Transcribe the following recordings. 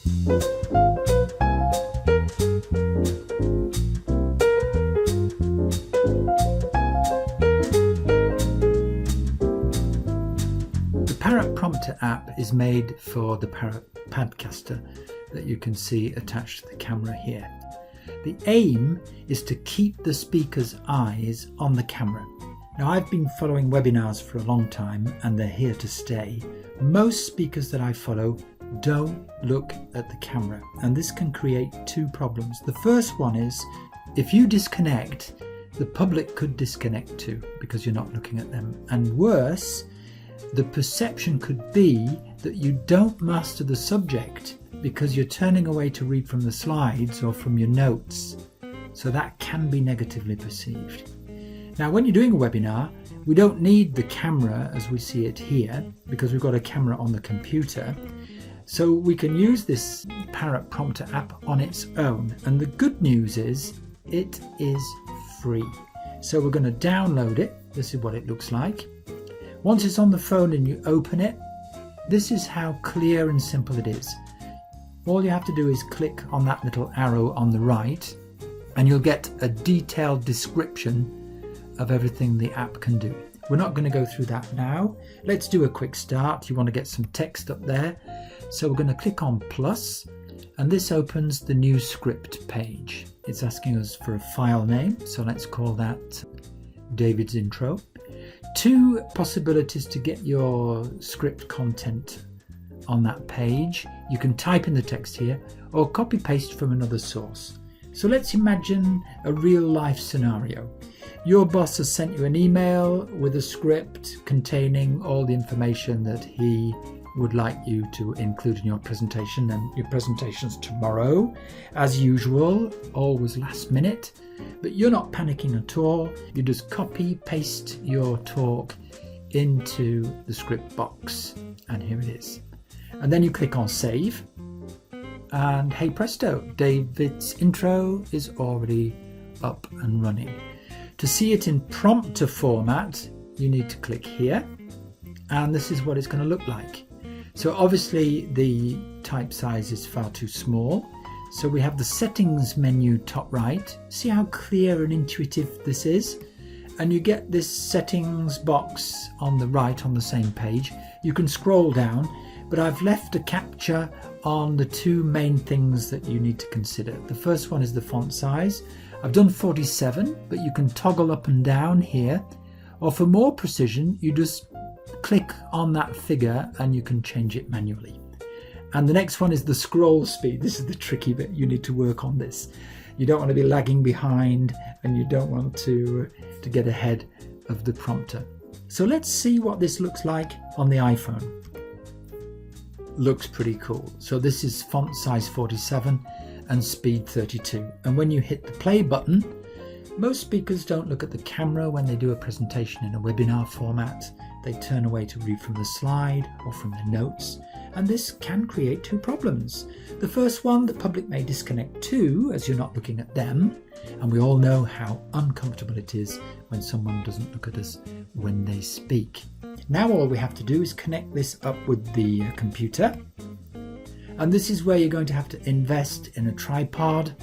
The Parrot Prompter app is made for the Parrot Padcaster that you can see attached to the camera here. The aim is to keep the speaker's eyes on the camera. Now, I've been following webinars for a long time and they're here to stay. Most speakers that I follow don't look at the camera, and this can create two problems. The first one is if you disconnect, the public could disconnect too because you're not looking at them. And worse, the perception could be that you don't master the subject because you're turning away to read from the slides or from your notes. So that can be negatively perceived. Now, when you're doing a webinar, we don't need the camera as we see it here because we've got a camera on the computer. So we can use this Parrot Prompter app on its own. And the good news is it is free. So we're going to download it. This is what it looks like. Once it's on the phone and you open it, this is how clear and simple it is. All you have to do is click on that little arrow on the right and you'll get a detailed description of everything the app can do. We're not going to go through that now. Let's do a quick start. You want to get some text up there. So we're going to click on plus, and this opens the new script page. It's asking us for a file name, so let's call that David's Intro. Two possibilities to get your script content on that page. You can type in the text here or copy paste from another source. So let's imagine a real life scenario. Your boss has sent you an email with a script containing all the information that he would like you to include in your presentation, and your presentation's tomorrow. As usual, always last minute, but you're not panicking at all. You just copy, paste your talk into the script box, and here it is. And then you click on save, and hey presto, David's intro is already up and running. To see it in prompter format, you need to click here, and this is what it's going to look like. So obviously the type size is far too small. So we have the settings menu top right. See how clear and intuitive this is? And you get this settings box on the right on the same page. You can scroll down, but I've left a capture on the two main things that you need to consider. The first one is the font size. I've done 47, but you can toggle up and down here, or for more precision, you just click on that figure and you can change it manually. And the next one is the scroll speed. This is the tricky bit. You need to work on this. You don't want to be lagging behind, and you don't want to get ahead of the prompter. So let's see what this looks like on the iPhone. Looks pretty cool. So this is font size 47 and speed 32. And when you hit the play button, most speakers don't look at the camera when they do a presentation in a webinar format. They turn away to read from the slide or from the notes, and this can create two problems. The first one, the public may disconnect too, as you're not looking at them, and we all know how uncomfortable it is when someone doesn't look at us when they speak. Now all we have to do is connect this up with the computer, and this is where you're going to have to invest in a tripod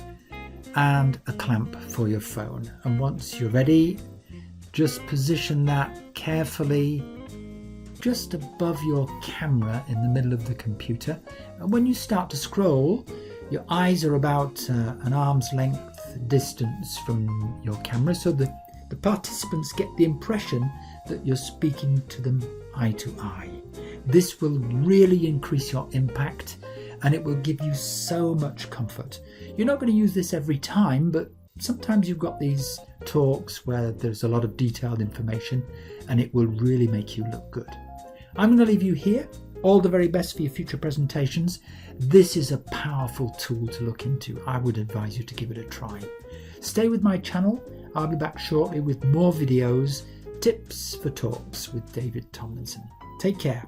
and a clamp for your phone. And once you're ready, just position that carefully just above your camera in the middle of the computer. And when you start to scroll, your eyes are about an arm's length distance from your camera, so the participants get the impression that you're speaking to them eye to eye. This will really increase your impact, and it will give you so much comfort. You're not going to use this every time, but sometimes you've got these talks where there's a lot of detailed information, and it will really make you look good. I'm going to leave you here. All the very best for your future presentations. This is a powerful tool to look into. I would advise you to give it a try. Stay with my channel. I'll be back shortly with more videos, tips for talks with David Tomlinson. Take care.